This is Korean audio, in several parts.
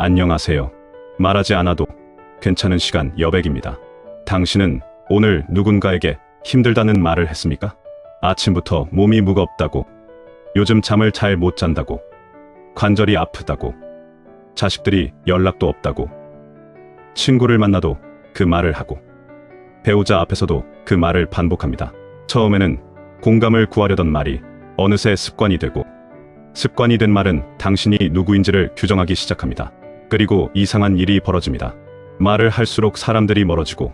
안녕하세요. 말하지 않아도 괜찮은 시간 여백입니다. 당신은 오늘 누군가에게 힘들다는 말을 했습니까? 아침부터 몸이 무겁다고, 요즘 잠을 잘 못 잔다고, 관절이 아프다고, 자식들이 연락도 없다고, 친구를 만나도 그 말을 하고, 배우자 앞에서도 그 말을 반복합니다. 처음에는 공감을 구하려던 말이 어느새 습관이 되고, 습관이 된 말은 당신이 누구인지를 규정하기 시작합니다. 그리고 이상한 일이 벌어집니다. 말을 할수록 사람들이 멀어지고,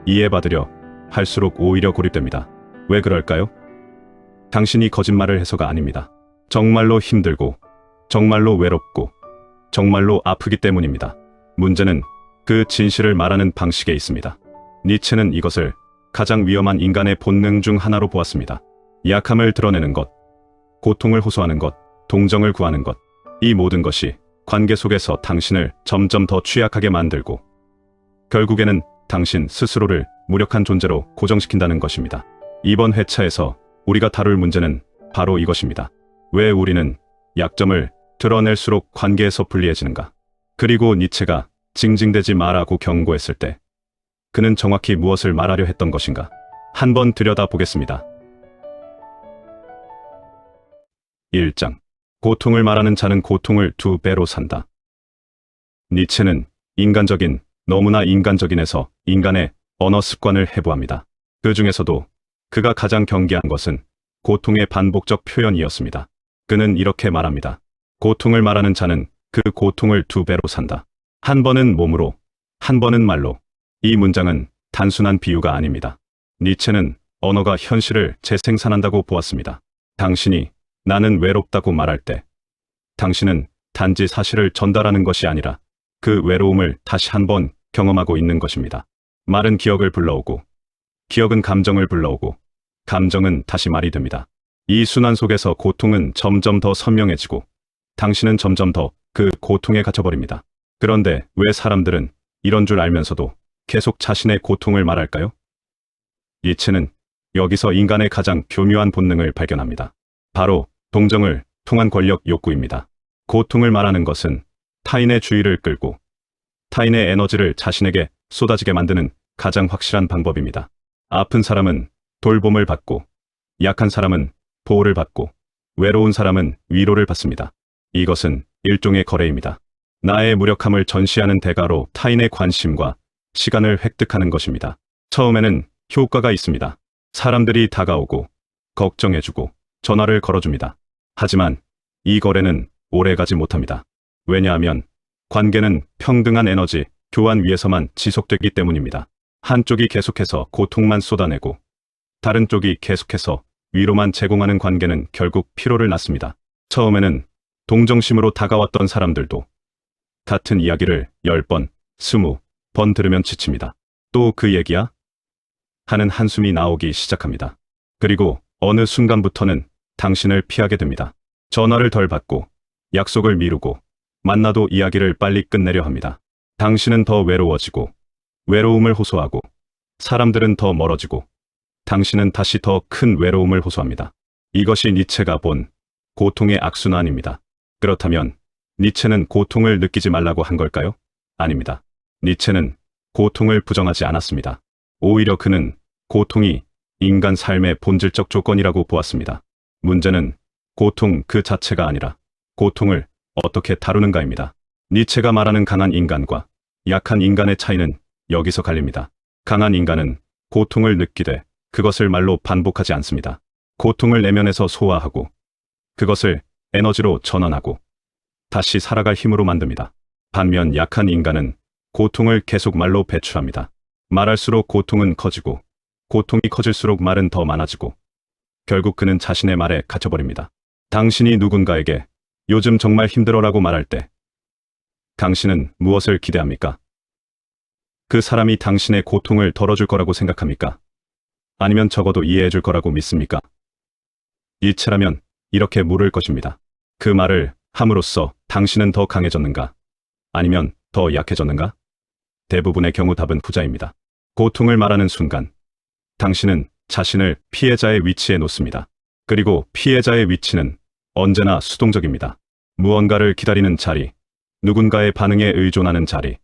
이해받으려 할수록 오히려 고립됩니다. 왜 그럴까요? 당신이 거짓말을 해서가 아닙니다. 정말로 힘들고, 정말로 외롭고, 정말로 아프기 때문입니다. 문제는 그 진실을 말하는 방식에 있습니다. 니체는 이것을 가장 위험한 인간의 본능 중 하나로 보았습니다. 약함을 드러내는 것, 고통을 호소하는 것, 동정을 구하는 것, 이 모든 것이 관계 속에서 당신을 점점 더 취약하게 만들고, 결국에는 당신 스스로를 무력한 존재로 고정시킨다는 것입니다. 이번 회차에서 우리가 다룰 문제는 바로 이것입니다. 왜 우리는 약점을 드러낼수록 관계에서 불리해지는가? 그리고 니체가 징징대지 마라고 경고했을 때 그는 정확히 무엇을 말하려 했던 것인가? 한번 들여다보겠습니다. 1장. 고통을 말하는 자는 고통을 2배로 산다. 니체는 인간적인, 너무나 인간적인에서 인간의 언어 습관을 해부합니다. 그 중에서도 그가 가장 경계한 것은 고통의 반복적 표현이었습니다. 그는 이렇게 말합니다. 고통을 말하는 자는 그 고통을 2배로 산다. 한 번은 몸으로, 한 번은 말로. 이 문장은 단순한 비유가 아닙니다. 니체는 언어가 현실을 재생산한다고 보았습니다. 당신이 나는 외롭다고 말할 때, 당신은 단지 사실을 전달하는 것이 아니라 그 외로움을 다시 한번 경험하고 있는 것입니다. 말은 기억을 불러오고, 기억은 감정을 불러오고, 감정은 다시 말이 됩니다. 이 순환 속에서 고통은 점점 더 선명해지고, 당신은 점점 더 그 고통에 갇혀버립니다. 그런데 왜 사람들은 이런 줄 알면서도 계속 자신의 고통을 말할까요? 니체는 여기서 인간의 가장 교묘한 본능을 발견합니다. 바로 동정을 통한 권력 욕구입니다. 고통을 말하는 것은 타인의 주의를 끌고 타인의 에너지를 자신에게 쏟아지게 만드는 가장 확실한 방법입니다. 아픈 사람은 돌봄을 받고, 약한 사람은 보호를 받고, 외로운 사람은 위로를 받습니다. 이것은 일종의 거래입니다. 나의 무력함을 전시하는 대가로 타인의 관심과 시간을 획득하는 것입니다. 처음에는 효과가 있습니다. 사람들이 다가오고, 걱정해주고, 전화를 걸어줍니다. 하지만 이 거래는 오래가지 못합니다. 왜냐하면 관계는 평등한 에너지 교환 위에서만 지속되기 때문입니다. 한쪽이 계속해서 고통만 쏟아내고 다른 쪽이 계속해서 위로만 제공하는 관계는 결국 피로를 낳습니다. 처음에는 동정심으로 다가왔던 사람들도 같은 이야기를 10번, 20번 들으면 지칩니다. 또 그 얘기야? 하는 한숨이 나오기 시작합니다. 그리고 어느 순간부터는 당신을 피하게 됩니다. 전화를 덜 받고, 약속을 미루고, 만나도 이야기를 빨리 끝내려 합니다. 당신은 더 외로워지고, 외로움을 호소하고, 사람들은 더 멀어지고, 당신은 다시 더 큰 외로움을 호소합니다. 이것이 니체가 본 고통의 악순환입니다. 그렇다면 니체는 고통을 느끼지 말라고 한 걸까요? 아닙니다. 니체는 고통을 부정하지 않았습니다. 오히려 그는 고통이 인간 삶의 본질적 조건이라고 보았습니다. 문제는 고통 그 자체가 아니라 고통을 어떻게 다루는가입니다. 니체가 말하는 강한 인간과 약한 인간의 차이는 여기서 갈립니다. 강한 인간은 고통을 느끼되 그것을 말로 반복하지 않습니다. 고통을 내면에서 소화하고 그것을 에너지로 전환하고 다시 살아갈 힘으로 만듭니다. 반면 약한 인간은 고통을 계속 말로 배출합니다. 말할수록 고통은 커지고, 고통이 커질수록 말은 더 많아지고, 결국 그는 자신의 말에 갇혀버립니다. 당신이 누군가에게 요즘 정말 힘들어라고 말할 때 당신은 무엇을 기대합니까? 그 사람이 당신의 고통을 덜어줄 거라고 생각합니까? 아니면 적어도 이해해줄 거라고 믿습니까? 니체라면 이렇게 물을 것입니다. 그 말을 함으로써 당신은 더 강해졌는가? 아니면 더 약해졌는가? 대부분의 경우 답은 후자입니다. 고통을 말하는 순간 당신은 자신을 피해자의 위치에 놓습니다. 그리고 피해자의 위치는 언제나 수동적입니다. 무언가를 기다리는 자리, 누군가의 반응에 의존하는 자리,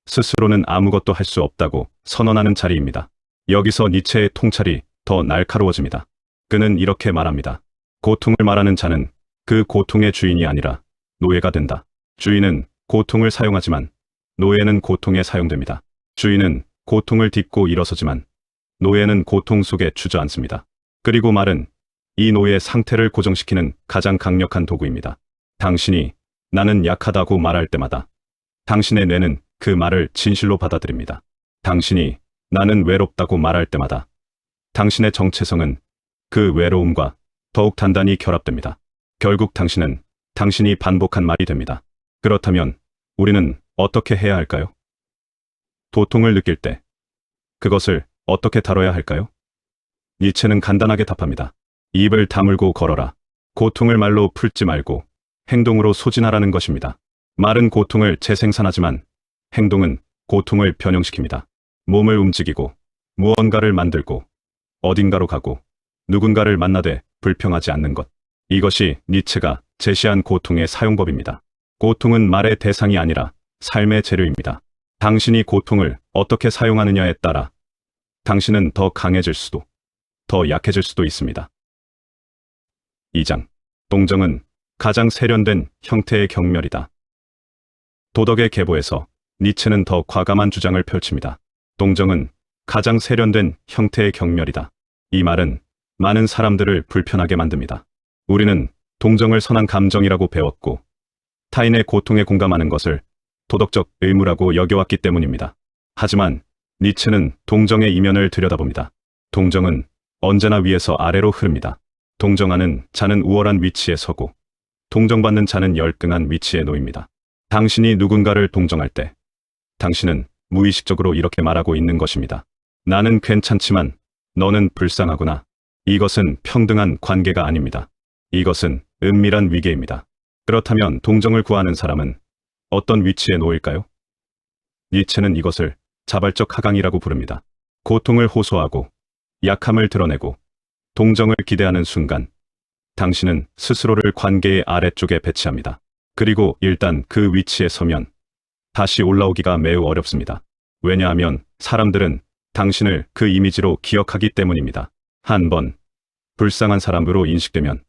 스스로는 아무것도 할 수 없다고 선언하는 자리입니다. 여기서 니체의 통찰이 더 날카로워집니다. 그는 이렇게 말합니다. 고통을 말하는 자는 그 고통의 주인이 아니라 노예가 된다. 주인은 고통을 사용하지만 노예는 고통에 사용됩니다. 주인은 고통을 딛고 일어서지만 노예는 고통 속에 주저앉습니다. 그리고 말은 이 노예의 상태를 고정시키는 가장 강력한 도구입니다. 당신이 나는 약하다고 말할 때마다 당신의 뇌는 그 말을 진실로 받아들입니다. 당신이 나는 외롭다고 말할 때마다 당신의 정체성은 그 외로움과 더욱 단단히 결합됩니다. 결국 당신은 당신이 반복한 말이 됩니다. 그렇다면 우리는 어떻게 해야 할까요? 고통을 느낄 때 그것을 어떻게 다뤄야 할까요? 니체는 간단하게 답합니다. 입을 다물고 걸어라. 고통을 말로 풀지 말고 행동으로 소진하라는 것입니다. 말은 고통을 재생산하지만 행동은 고통을 변형시킵니다. 몸을 움직이고 무언가를 만들고 어딘가로 가고 누군가를 만나되 불평하지 않는 것. 이것이 니체가 제시한 고통의 사용법입니다. 고통은 말의 대상이 아니라 삶의 재료입니다. 당신이 고통을 어떻게 사용하느냐에 따라 당신은 더 강해질 수도, 더 약해질 수도 있습니다. 2장. 동정은 가장 세련된 형태의 경멸이다. 도덕의 계보에서 니체는 더 과감한 주장을 펼칩니다. 동정은 가장 세련된 형태의 경멸이다. 이 말은 많은 사람들을 불편하게 만듭니다. 우리는 동정을 선한 감정이라고 배웠고 타인의 고통에 공감하는 것을 도덕적 의무라고 여겨왔기 때문입니다. 하지만 니체는 동정의 이면을 들여다봅니다. 동정은 언제나 위에서 아래로 흐릅니다. 동정하는 자는 우월한 위치에 서고 동정받는 자는 열등한 위치에 놓입니다. 당신이 누군가를 동정할 때 당신은 무의식적으로 이렇게 말하고 있는 것입니다. 나는 괜찮지만 너는 불쌍하구나. 이것은 평등한 관계가 아닙니다. 이것은 은밀한 위계입니다. 그렇다면 동정을 구하는 사람은 어떤 위치에 놓일까요? 니체는 이것을 자발적 하강이라고 부릅니다. 고통을 호소하고 약함을 드러내고 동정을 기대하는 순간 당신은 스스로를 관계의 아래쪽에 배치합니다. 그리고 일단 그 위치에 서면 다시 올라오기가 매우 어렵습니다. 왜냐하면 사람들은 당신을 그 이미지로 기억하기 때문입니다. 한번 불쌍한 사람으로 인식되면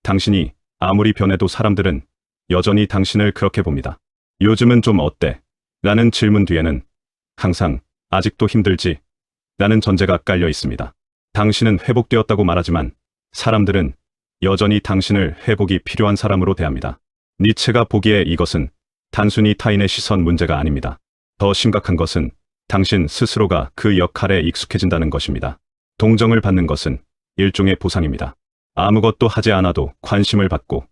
당신이 아무리 변해도 사람들은 여전히 당신을 그렇게 봅니다. 요즘은 좀 어때? 라는 질문 뒤에는 항상 아직도 힘들지? 라는 전제가 깔려 있습니다. 당신은 회복되었다고 말하지만 사람들은 여전히 당신을 회복이 필요한 사람으로 대합니다. 니체가 보기에 이것은 단순히 타인의 시선 문제가 아닙니다. 더 심각한 것은 당신 스스로가 그 역할에 익숙해진다는 것입니다. 동정을 받는 것은 일종의 보상입니다. 아무것도 하지 않아도 관심을 받고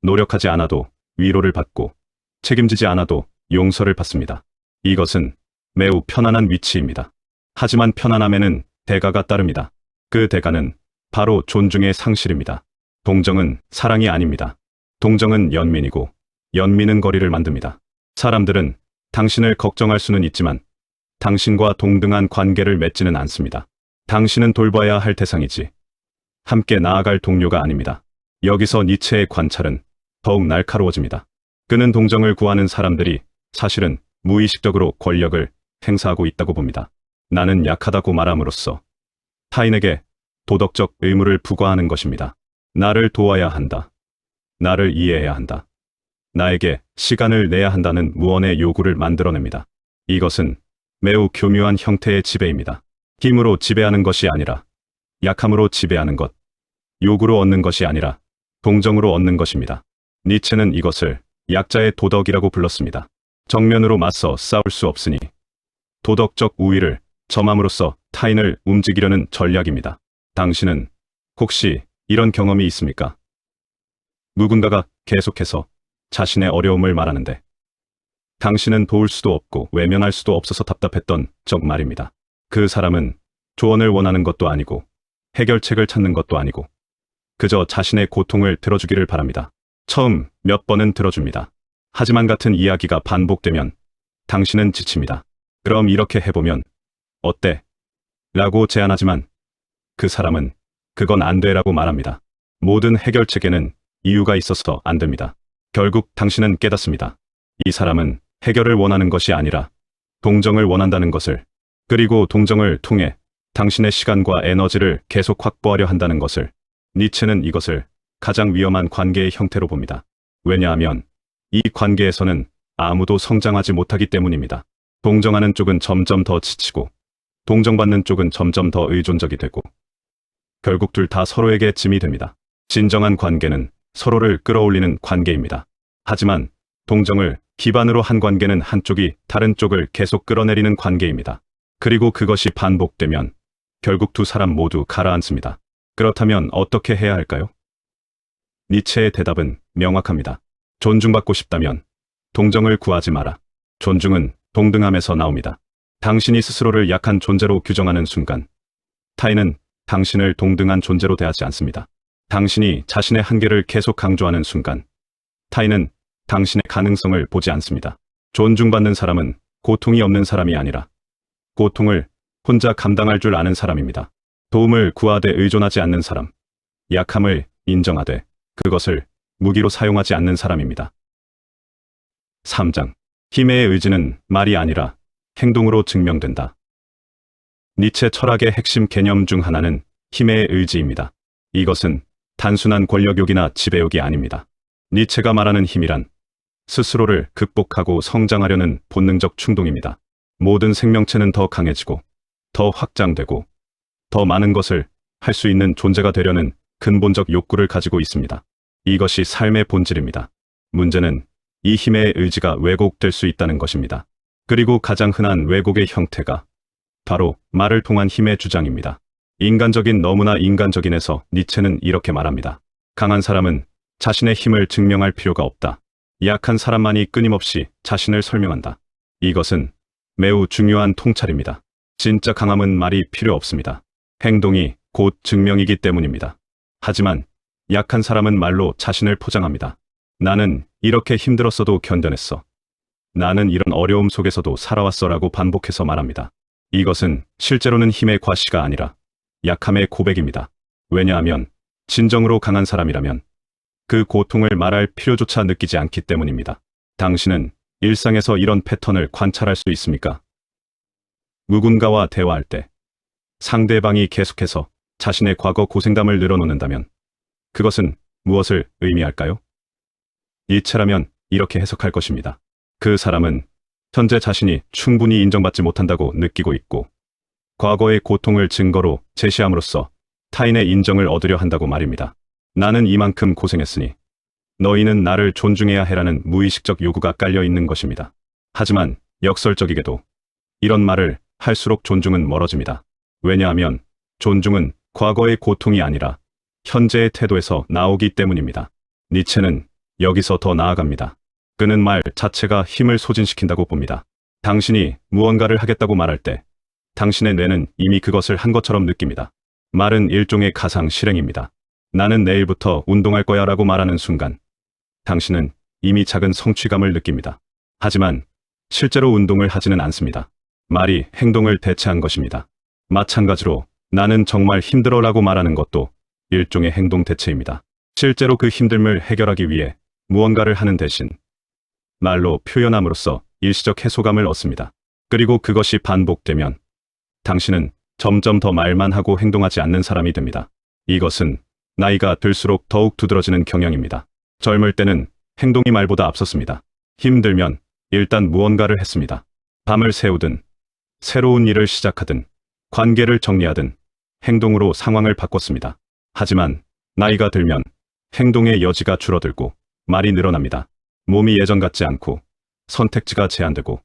노력하지 않아도 위로를 받고 책임지지 않아도 용서를 받습니다. 이것은 매우 편안한 위치입니다. 하지만 편안함에는 대가가 따릅니다. 그 대가는 바로 존중의 상실입니다. 동정은 사랑이 아닙니다. 동정은 연민이고 연민은 거리를 만듭니다. 사람들은 당신을 걱정할 수는 있지만 당신과 동등한 관계를 맺지는 않습니다. 당신은 돌봐야 할 대상이지 함께 나아갈 동료가 아닙니다. 여기서 니체의 관찰은 더욱 날카로워집니다. 그는 동정을 구하는 사람들이 사실은 무의식적으로 권력을 행사하고 있다고 봅니다. 나는 약하다고 말함으로써 타인에게 도덕적 의무를 부과하는 것입니다. 나를 도와야 한다. 나를 이해해야 한다. 나에게 시간을 내야 한다는 무언의 요구를 만들어냅니다. 이것은 매우 교묘한 형태의 지배입니다. 힘으로 지배하는 것이 아니라 약함으로 지배하는 것, 요구로 얻는 것이 아니라 동정으로 얻는 것입니다. 니체는 이것을 약자의 도덕이라고 불렀습니다. 정면으로 맞서 싸울 수 없으니 도덕적 우위를 점함으로써 타인을 움직이려는 전략입니다. 당신은 혹시 이런 경험이 있습니까? 누군가가 계속해서 자신의 어려움을 말하는데 당신은 도울 수도 없고 외면할 수도 없어서 답답했던 적 말입니다. 그 사람은 조언을 원하는 것도 아니고 해결책을 찾는 것도 아니고 그저 자신의 고통을 들어주기를 바랍니다. 처음 몇 번은 들어줍니다. 하지만 같은 이야기가 반복되면 당신은 지칩니다. 그럼 이렇게 해보면 어때? 라고 제안하지만 그 사람은 그건 안 돼라고 말합니다. 모든 해결책에는 이유가 있어서 안 됩니다. 결국 당신은 깨닫습니다. 이 사람은 해결을 원하는 것이 아니라 동정을 원한다는 것을, 그리고 동정을 통해 당신의 시간과 에너지를 계속 확보하려 한다는 것을, 니체는 이것을 가장 위험한 관계의 형태로 봅니다. 왜냐하면 이 관계에서는 아무도 성장하지 못하기 때문입니다. 동정하는 쪽은 점점 더 지치고 동정받는 쪽은 점점 더 의존적이 되고 결국 둘 다 서로에게 짐이 됩니다. 진정한 관계는 서로를 끌어올리는 관계입니다. 하지만 동정을 기반으로 한 관계는 한쪽이 다른 쪽을 계속 끌어내리는 관계입니다. 그리고 그것이 반복되면 결국 두 사람 모두 가라앉습니다. 그렇다면 어떻게 해야 할까요? 니체의 대답은 명확합니다. 존중받고 싶다면 동정을 구하지 마라. 존중은 동등함에서 나옵니다. 당신이 스스로를 약한 존재로 규정하는 순간 타인은 당신을 동등한 존재로 대하지 않습니다. 당신이 자신의 한계를 계속 강조하는 순간 타인은 당신의 가능성을 보지 않습니다. 존중받는 사람은 고통이 없는 사람이 아니라 고통을 혼자 감당할 줄 아는 사람입니다. 도움을 구하되 의존하지 않는 사람, 약함을 인정하되 그것을 무기로 사용하지 않는 사람입니다. 3장. 힘의 의지는 말이 아니라 행동으로 증명된다. 니체 철학의 핵심 개념 중 하나는 힘의 의지입니다. 이것은 단순한 권력욕이나 지배욕이 아닙니다. 니체가 말하는 힘이란 스스로를 극복하고 성장하려는 본능적 충동입니다. 모든 생명체는 더 강해지고 더 확장되고 더 많은 것을 할 수 있는 존재가 되려는 근본적 욕구를 가지고 있습니다. 이것이 삶의 본질입니다. 문제는 이 힘의 의지가 왜곡될 수 있다는 것입니다. 그리고 가장 흔한 왜곡의 형태가 바로 말을 통한 힘의 주장입니다. 인간적인 너무나 인간적인에서 니체는 이렇게 말합니다. 강한 사람은 자신의 힘을 증명할 필요가 없다. 약한 사람만이 끊임없이 자신을 설명한다. 이것은 매우 중요한 통찰입니다. 진짜 강함은 말이 필요 없습니다. 행동이 곧 증명이기 때문입니다. 하지만 약한 사람은 말로 자신을 포장합니다. 나는 이렇게 힘들었어도 견뎌냈어. 나는 이런 어려움 속에서도 살아왔어라고 반복해서 말합니다. 이것은 실제로는 힘의 과시가 아니라 약함의 고백입니다. 왜냐하면 진정으로 강한 사람이라면 그 고통을 말할 필요조차 느끼지 않기 때문입니다. 당신은 일상에서 이런 패턴을 관찰할 수 있습니까? 누군가와 대화할 때 상대방이 계속해서 자신의 과거 고생담을 늘어놓는다면 그것은 무엇을 의미할까요? 니체라면 이렇게 해석할 것입니다. 그 사람은 현재 자신이 충분히 인정받지 못한다고 느끼고 있고 과거의 고통을 증거로 제시함으로써 타인의 인정을 얻으려 한다고 말입니다. 나는 이만큼 고생했으니 너희는 나를 존중해야 해라는 무의식적 요구가 깔려 있는 것입니다. 하지만 역설적이게도 이런 말을 할수록 존중은 멀어집니다. 왜냐하면 존중은 과거의 고통이 아니라 현재의 태도에서 나오기 때문입니다. 니체는 여기서 더 나아갑니다. 그는 말 자체가 힘을 소진시킨다고 봅니다. 당신이 무언가를 하겠다고 말할 때 당신의 뇌는 이미 그것을 한 것처럼 느낍니다. 말은 일종의 가상 실행입니다. 나는 내일부터 운동할 거야 라고 말하는 순간 당신은 이미 작은 성취감을 느낍니다. 하지만 실제로 운동을 하지는 않습니다. 말이 행동을 대체한 것입니다. 마찬가지로 나는 정말 힘들어 라고 말하는 것도 일종의 행동 대체입니다. 실제로 그 힘듦을 해결하기 위해 무언가를 하는 대신 말로 표현함으로써 일시적 해소감을 얻습니다. 그리고 그것이 반복되면 당신은 점점 더 말만 하고 행동하지 않는 사람이 됩니다. 이것은 나이가 들수록 더욱 두드러지는 경향입니다. 젊을 때는 행동이 말보다 앞섰습니다. 힘들면 일단 무언가를 했습니다. 밤을 새우든 새로운 일을 시작하든 관계를 정리하든 행동으로 상황을 바꿨습니다. 하지만 나이가 들면 행동의 여지가 줄어들고 말이 늘어납니다. 몸이 예전 같지 않고 선택지가 제한되고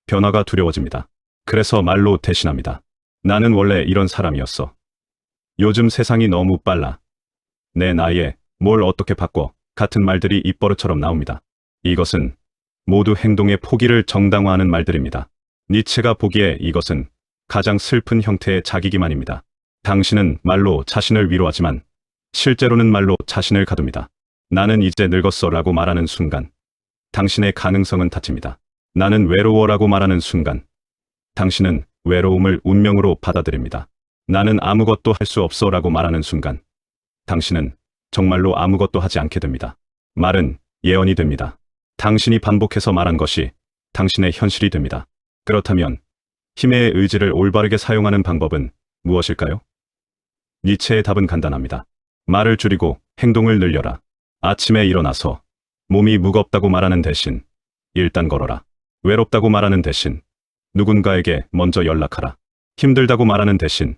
변화가 두려워집니다. 그래서 말로 대신합니다. 나는 원래 이런 사람이었어. 요즘 세상이 너무 빨라. 내 나이에 뭘 어떻게 바꿔 같은 말들이 입버릇처럼 나옵니다. 이것은 모두 행동의 포기를 정당화하는 말들입니다. 니체가 보기에 이것은 가장 슬픈 형태의 자기기만입니다. 당신은 말로 자신을 위로하지만 실제로는 말로 자신을 가둡니다. 나는 이제 늙었어 라고 말하는 순간 당신의 가능성은 닫힙니다. 나는 외로워 라고 말하는 순간 당신은 외로움을 운명으로 받아들입니다. 나는 아무것도 할 수 없어 라고 말하는 순간 당신은 정말로 아무것도 하지 않게 됩니다. 말은 예언이 됩니다. 당신이 반복해서 말한 것이 당신의 현실이 됩니다. 그렇다면 힘의 의지를 올바르게 사용하는 방법은 무엇일까요? 니체의 답은 간단합니다. 말을 줄이고 행동을 늘려라. 아침에 일어나서 몸이 무겁다고 말하는 대신 일단 걸어라. 외롭다고 말하는 대신 누군가에게 먼저 연락하라. 힘들다고 말하는 대신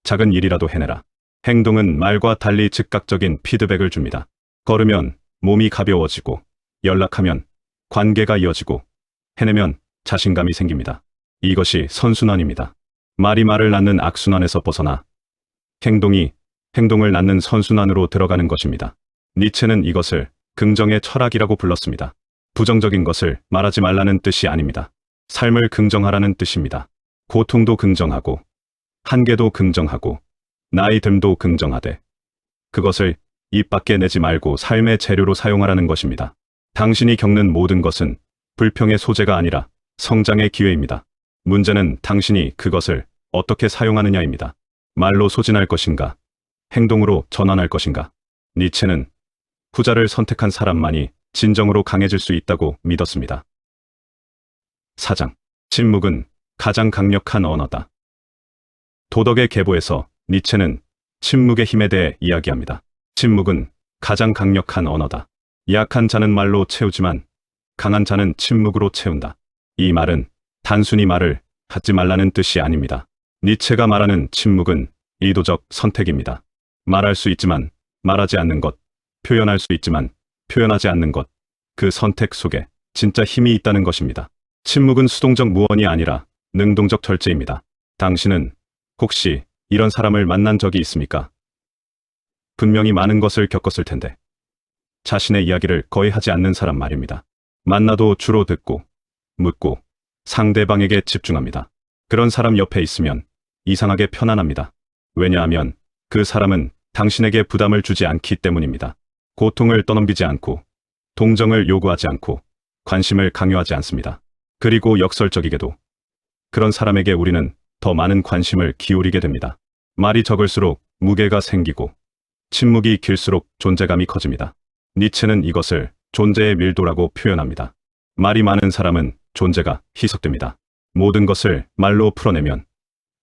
작은 일이라도 해내라. 행동은 말과 달리 즉각적인 피드백을 줍니다. 걸으면 몸이 가벼워지고, 연락하면 관계가 이어지고, 해내면 자신감이 생깁니다. 이것이 선순환입니다. 말이 말을 낳는 악순환에서 벗어나 행동이 행동을 낳는 선순환으로 들어가는 것입니다. 니체는 이것을 긍정의 철학이라고 불렀습니다. 부정적인 것을 말하지 말라는 뜻이 아닙니다. 삶을 긍정하라는 뜻입니다. 고통도 긍정하고, 한계도 긍정하고, 나이 듦도 긍정하되, 그것을 입 밖에 내지 말고 삶의 재료로 사용하라는 것입니다. 당신이 겪는 모든 것은 불평의 소재가 아니라 성장의 기회입니다. 문제는 당신이 그것을 어떻게 사용하느냐입니다. 말로 소진할 것인가? 행동으로 전환할 것인가? 니체는 후자를 선택한 사람만이 진정으로 강해질 수 있다고 믿었습니다. 4장. 침묵은 가장 강력한 언어다. 도덕의 계보에서 니체는 침묵의 힘에 대해 이야기합니다. 침묵은 가장 강력한 언어다. 약한 자는 말로 채우지만 강한 자는 침묵으로 채운다. 이 말은 단순히 말을 하지 말라는 뜻이 아닙니다. 니체가 말하는 침묵은 의도적 선택입니다. 말할 수 있지만 말하지 않는 것, 표현할 수 있지만 표현하지 않는 것, 그 선택 속에 진짜 힘이 있다는 것입니다. 침묵은 수동적 무언이 아니라 능동적 절제입니다. 당신은 혹시 이런 사람을 만난 적이 있습니까? 분명히 많은 것을 겪었을 텐데 자신의 이야기를 거의 하지 않는 사람 말입니다. 만나도 주로 듣고 묻고 상대방에게 집중합니다. 그런 사람 옆에 있으면 이상하게 편안합니다. 왜냐하면 그 사람은 당신에게 부담을 주지 않기 때문입니다. 고통을 떠넘기지 않고, 동정을 요구하지 않고, 관심을 강요하지 않습니다. 그리고 역설적이게도 그런 사람에게 우리는 더 많은 관심을 기울이게 됩니다. 말이 적을수록 무게가 생기고, 침묵이 길수록 존재감이 커집니다. 니체는 이것을 존재의 밀도라고 표현합니다. 말이 많은 사람은 존재가 희석됩니다. 모든 것을 말로 풀어내면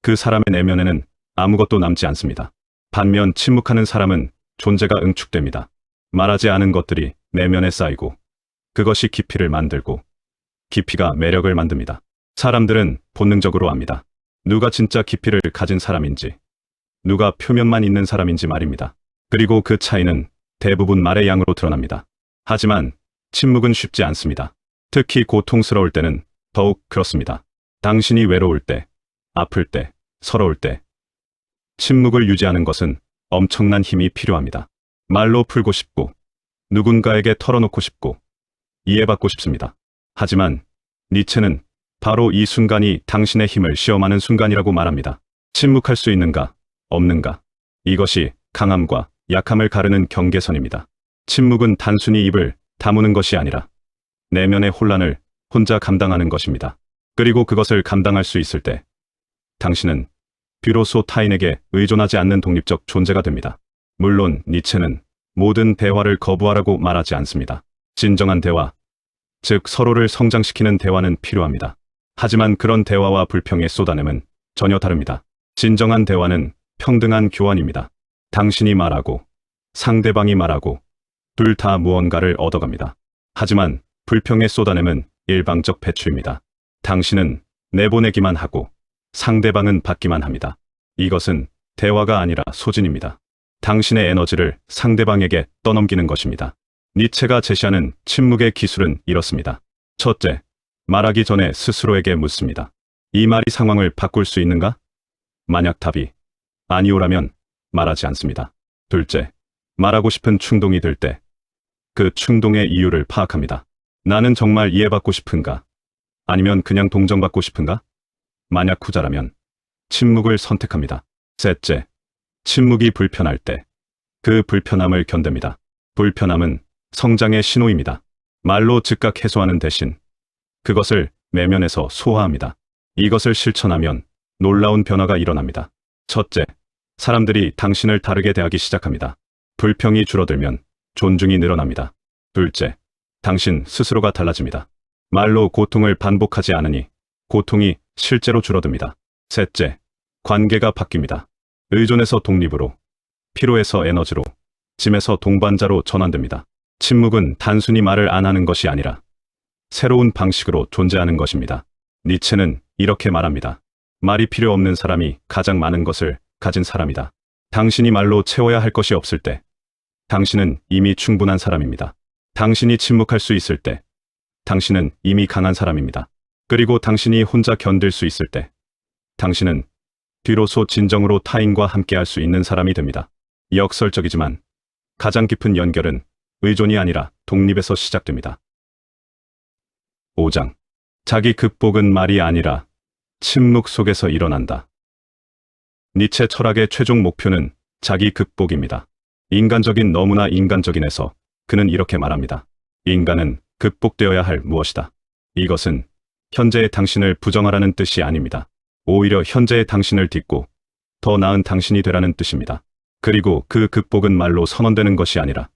그 사람의 내면에는 아무것도 남지 않습니다. 반면 침묵하는 사람은 존재가 응축됩니다. 말하지 않은 것들이 내면에 쌓이고 그것이 깊이를 만들고 깊이가 매력을 만듭니다. 사람들은 본능적으로 압니다. 누가 진짜 깊이를 가진 사람인지, 누가 표면만 있는 사람인지 말입니다. 그리고 그 차이는 대부분 말의 양으로 드러납니다. 하지만 침묵은 쉽지 않습니다. 특히 고통스러울 때는 더욱 그렇습니다. 당신이 외로울 때, 아플 때, 서러울 때, 침묵을 유지하는 것은 엄청난 힘이 필요합니다. 말로 풀고 싶고, 누군가에게 털어놓고 싶고, 이해받고 싶습니다. 하지만 니체는 바로 이 순간이 당신의 힘을 시험하는 순간이라고 말합니다. 침묵할 수 있는가, 없는가. 이것이 강함과 약함을 가르는 경계선입니다. 침묵은 단순히 입을 다무는 것이 아니라 내면의 혼란을 혼자 감당하는 것입니다. 그리고 그것을 감당할 수 있을 때 당신은 비로소 타인에게 의존하지 않는 독립적 존재가 됩니다. 물론 니체는 모든 대화를 거부하라고 말하지 않습니다. 진정한 대화, 즉 서로를 성장시키는 대화는 필요합니다. 하지만 그런 대화와 불평의 쏟아냄은 전혀 다릅니다. 진정한 대화는 평등한 교환입니다. 당신이 말하고 상대방이 말하고 둘 다 무언가를 얻어갑니다. 하지만 불평의 쏟아냄은 일방적 배출입니다. 당신은 내보내기만 하고 상대방은 받기만 합니다. 이것은 대화가 아니라 소진입니다. 당신의 에너지를 상대방에게 떠넘기는 것입니다. 니체가 제시하는 침묵의 기술은 이렇습니다. 첫째, 말하기 전에 스스로에게 묻습니다. 이 말이 상황을 바꿀 수 있는가? 만약 답이 아니오라면 말하지 않습니다. 둘째, 말하고 싶은 충동이 들 때 그 충동의 이유를 파악합니다. 나는 정말 이해받고 싶은가? 아니면 그냥 동정받고 싶은가? 만약 후자라면 침묵을 선택합니다. 셋째, 침묵이 불편할 때 그 불편함을 견딥니다. 불편함은 성장의 신호입니다. 말로 즉각 해소하는 대신 그것을 내면에서 소화합니다. 이것을 실천하면 놀라운 변화가 일어납니다. 첫째, 사람들이 당신을 다르게 대하기 시작합니다. 불평이 줄어들면 존중이 늘어납니다. 둘째, 당신 스스로가 달라집니다. 말로 고통을 반복하지 않으니 고통이 실제로 줄어듭니다. 셋째, 관계가 바뀝니다. 의존에서 독립으로, 피로에서 에너지로, 짐에서 동반자로 전환됩니다. 침묵은 단순히 말을 안 하는 것이 아니라 새로운 방식으로 존재하는 것입니다. 니체는 이렇게 말합니다. 말이 필요 없는 사람이 가장 많은 것을 가진 사람이다. 당신이 말로 채워야 할 것이 없을 때, 당신은 이미 충분한 사람입니다. 당신이 침묵할 수 있을 때, 당신은 이미 강한 사람입니다. 그리고 당신이 혼자 견딜 수 있을 때, 당신은 뒤로서 진정으로 타인과 함께할 수 있는 사람이 됩니다. 역설적이지만 가장 깊은 연결은 의존이 아니라 독립에서 시작됩니다. 5장. 자기 극복은 말이 아니라 침묵 속에서 일어난다. 니체 철학의 최종 목표는 자기 극복입니다. 인간적인 너무나 인간적인에서 그는 이렇게 말합니다. 인간은 극복되어야 할 무엇이다. 이것은 현재의 당신을 부정하라는 뜻이 아닙니다. 오히려 현재의 당신을 딛고 더 나은 당신이 되라는 뜻입니다. 그리고 그 극복은 말로 선언되는 것이 아니라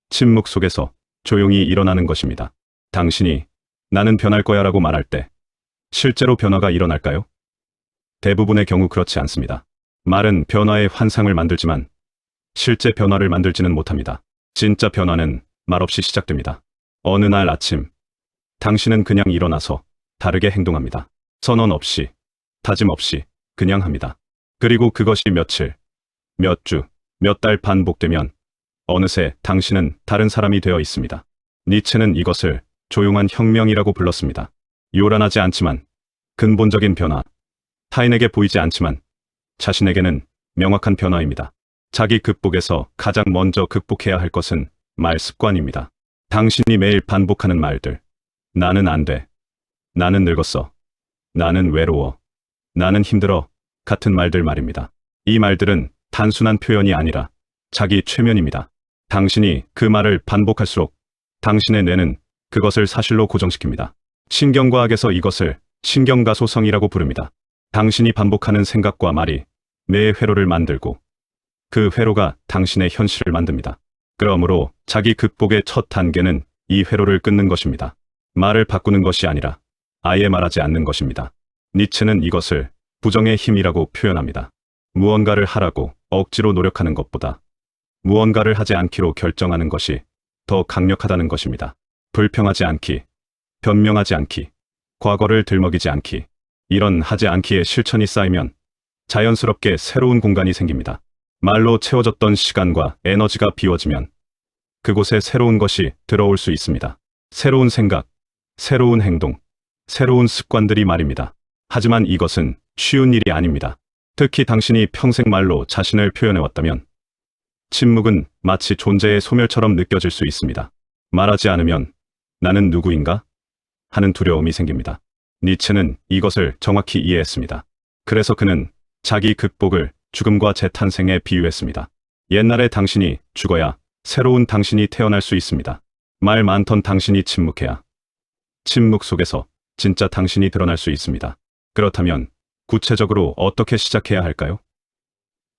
침묵 속에서 조용히 일어나는 것입니다. 당신이 나는 변할 거야 라고 말할 때 실제로 변화가 일어날까요? 대부분의 경우 그렇지 않습니다. 말은 변화의 환상을 만들지만 실제 변화를 만들지는 못합니다. 진짜 변화는 말없이 시작됩니다. 어느 날 아침, 당신은 그냥 일어나서 다르게 행동합니다. 선언 없이, 다짐 없이 그냥 합니다. 그리고 그것이 며칠, 몇 주, 몇 달 반복되면 어느새 당신은 다른 사람이 되어 있습니다. 니체는 이것을 조용한 혁명이라고 불렀습니다. 요란하지 않지만 근본적인 변화, 타인에게 보이지 않지만 자신에게는 명확한 변화입니다. 자기 극복에서 가장 먼저 극복해야 할 것은 말 습관입니다. 당신이 매일 반복하는 말들, 나는 안 돼, 나는 늙었어, 나는 외로워, 나는 힘들어 같은 말들 말입니다. 이 말들은 단순한 표현이 아니라 자기 최면입니다. 당신이 그 말을 반복할수록 당신의 뇌는 그것을 사실로 고정시킵니다. 신경과학에서 이것을 신경가소성이라고 부릅니다. 당신이 반복하는 생각과 말이 뇌의 회로를 만들고 그 회로가 당신의 현실을 만듭니다. 그러므로 자기 극복의 첫 단계는 이 회로를 끊는 것입니다. 말을 바꾸는 것이 아니라 아예 말하지 않는 것입니다. 니체는 이것을 부정의 힘이라고 표현합니다. 무언가를 하라고 억지로 노력하는 것보다 무언가를 하지 않기로 결정하는 것이 더 강력하다는 것입니다. 불평하지 않기, 변명하지 않기, 과거를 들먹이지 않기, 이런 하지 않기의 실천이 쌓이면 자연스럽게 새로운 공간이 생깁니다. 말로 채워졌던 시간과 에너지가 비워지면 그곳에 새로운 것이 들어올 수 있습니다. 새로운 생각, 새로운 행동, 새로운 습관들이 말입니다. 하지만 이것은 쉬운 일이 아닙니다. 특히 당신이 평생 말로 자신을 표현해왔다면 침묵은 마치 존재의 소멸처럼 느껴질 수 있습니다. 말하지 않으면 나는 누구인가? 하는 두려움이 생깁니다. 니체는 이것을 정확히 이해했습니다. 그래서 그는 자기 극복을 죽음과 재탄생에 비유했습니다. 옛날에 당신이 죽어야 새로운 당신이 태어날 수 있습니다. 말 많던 당신이 침묵해야 침묵 속에서 진짜 당신이 드러날 수 있습니다. 그렇다면 구체적으로 어떻게 시작해야 할까요?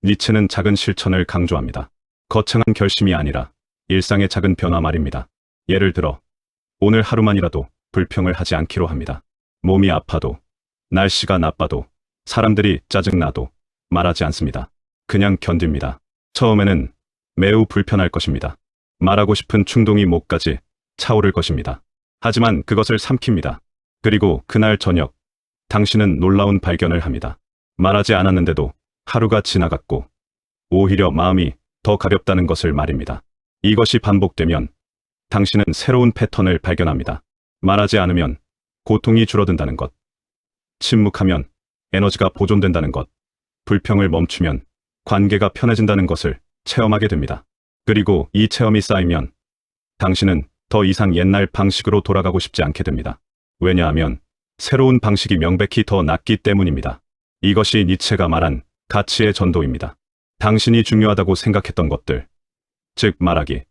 니체는 작은 실천을 강조합니다. 거창한 결심이 아니라 일상의 작은 변화 말입니다. 예를 들어 오늘 하루만이라도 불평을 하지 않기로 합니다. 몸이 아파도, 날씨가 나빠도, 사람들이 짜증나도 말하지 않습니다. 그냥 견딥니다. 처음에는 매우 불편할 것입니다. 말하고 싶은 충동이 목까지 차오를 것입니다. 하지만 그것을 삼킵니다. 그리고 그날 저녁, 당신은 놀라운 발견을 합니다. 말하지 않았는데도 하루가 지나갔고 오히려 마음이 더 가볍다는 것을 말입니다. 이것이 반복되면 당신은 새로운 패턴을 발견합니다. 말하지 않으면 고통이 줄어든다는 것, 침묵하면 에너지가 보존된다는 것, 불평을 멈추면 관계가 편해진다는 것을 체험하게 됩니다. 그리고 이 체험이 쌓이면 당신은 더 이상 옛날 방식으로 돌아가고 싶지 않게 됩니다. 왜냐하면 새로운 방식이 명백히 더 낫기 때문입니다. 이것이 니체가 말한 가치의 전도입니다. 당신이 중요하다고 생각했던 것들, 즉 말하기,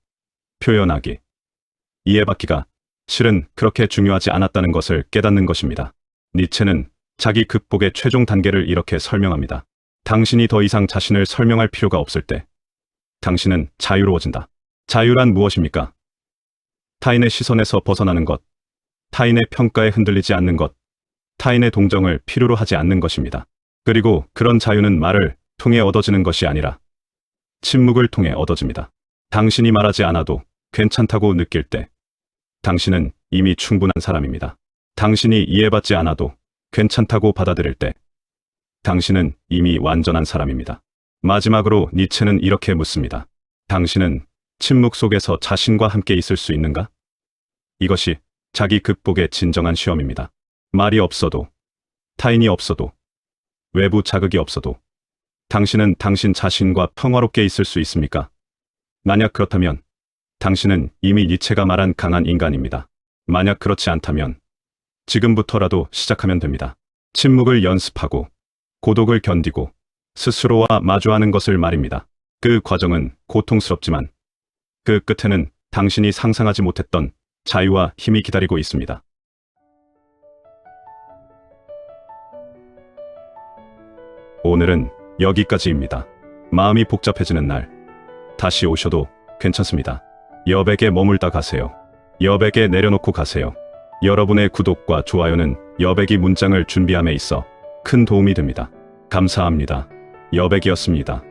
표현하기, 이해받기가 실은 그렇게 중요하지 않았다는 것을 깨닫는 것입니다. 니체는 자기 극복의 최종 단계를 이렇게 설명합니다. 당신이 더 이상 자신을 설명할 필요가 없을 때 당신은 자유로워진다. 자유란 무엇입니까? 타인의 시선에서 벗어나는 것, 타인의 평가에 흔들리지 않는 것, 타인의 동정을 필요로 하지 않는 것입니다. 그리고 그런 자유는 말을 통해 얻어지는 것이 아니라 침묵을 통해 얻어집니다. 당신이 말하지 않아도 괜찮다고 느낄 때 당신은 이미 충분한 사람입니다. 당신이 이해받지 않아도 괜찮다고 받아들일 때 당신은 이미 완전한 사람입니다. 마지막으로 니체는 이렇게 묻습니다. 당신은 침묵 속에서 자신과 함께 있을 수 있는가? 이것이 자기 극복의 진정한 시험입니다. 말이 없어도, 타인이 없어도, 외부 자극이 없어도 당신은 당신 자신과 평화롭게 있을 수 있습니까? 만약 그렇다면 당신은 이미 니체가 말한 강한 인간입니다. 만약 그렇지 않다면 지금부터라도 시작하면 됩니다. 침묵을 연습하고 고독을 견디고 스스로와 마주하는 것을 말입니다. 그 과정은 고통스럽지만 그 끝에는 당신이 상상하지 못했던 자유와 힘이 기다리고 있습니다. 오늘은 여기까지입니다. 마음이 복잡해지는 날, 다시 오셔도 괜찮습니다. 여백에 머물다 가세요. 여백에 내려놓고 가세요. 여러분의 구독과 좋아요는 여백이 문장을 준비함에 있어 큰 도움이 됩니다. 감사합니다. 여백이었습니다.